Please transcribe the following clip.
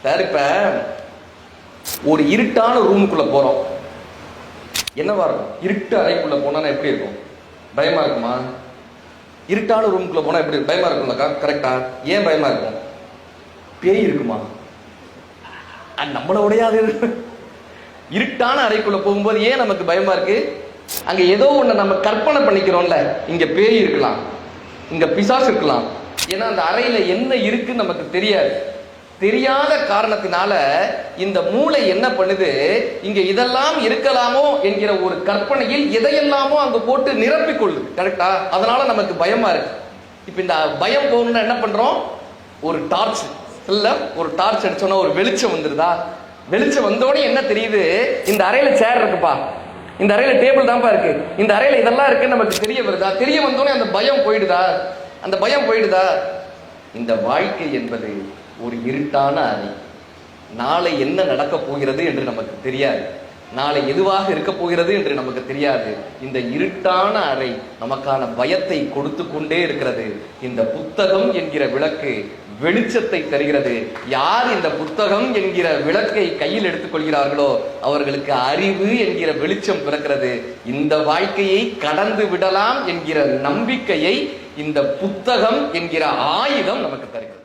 Sir, இப்ப ஒரு இருட்டான ரூமுக்குள்ள போறோம். என்னவா இருக்கும்? இருட்டு அறைக்குள்ள போனா எப்படி இருக்கும்? பயமா இருக்குமா? இருட்டான ரூமுக்குள்ள போனா எப்படி பயமா இருக்கும்லக்கா? கரெக்டா? ஏன் பயமா இருக்கும்? பேய் இருக்குமா? நம்மள உடையாது. இருட்டான அறைக்குள்ள போகும்போது ஏன் நமக்கு பயமா இருக்கு? அங்க ஏதோ ஒண்ணு நம்ம கற்பனை பண்ணிக்கிறோம்ல. இங்க பேய் இருக்கலாம், இங்க பிசாசு இருக்கலாம். ஏன்னா அந்த அறையில என்ன இருக்குன்னு நமக்கு தெரியாது. தெரியாத காரணத்தினால இந்த மூளை என்ன பண்ணுது, இங்க இதெல்லாம் இருக்கலாமோ என்கிற ஒரு கற்பனையில் எதையெல்லாமோ அங்க போட்டு நிரப்பிக் கொள்ளுது. கரெக்டா? அதனால நமக்கு பயமா இருக்கு. இப்ப இந்த பயம் போகணும்னா என்ன பண்றோம்? ஒரு டார்ச் இல்ல, ஒரு டார்ச் அடிச்சோம்னா ஒரு வெளிச்சம் வந்துருதா? வெளிச்சம் வந்தோடனே என்ன தெரியுது? இந்த அறையில சேர் இருக்குப்பா, இந்த அறையில டேபிள் தான்ப்பா இருக்கு, இந்த அறையில இதெல்லாம் இருக்குன்னு நமக்கு தெரிய வருதா? தெரிய வந்தோடனே அந்த பயம் போயிடுதா? அந்த பயம் போயிடுதா? இந்த வாழ்க்கை என்பது ஒரு இருட்டான அறை. நாளை என்ன நடக்க போகிறது என்று நமக்கு தெரியாது. நாளை எதுவாக இருக்க போகிறது என்று நமக்கு தெரியாது. இந்த இருட்டான அறை நமக்கான பயத்தை கொடுத்து கொண்டே இருக்கிறது. இந்த புத்தகம் என்கிற விளக்கு வெளிச்சத்தை தருகிறது. யார் இந்த புத்தகம் என்கிற விளக்கை கையில் எடுத்துக் கொள்கிறார்களோ அவர்களுக்கு அறிவு என்கிற வெளிச்சம் பிறக்கிறது. இந்த வாழ்க்கையை கடந்து விடலாம் என்கிற நம்பிக்கையை இந்த புத்தகம் என்கிற ஆயுதம் நமக்கு தருகிறது.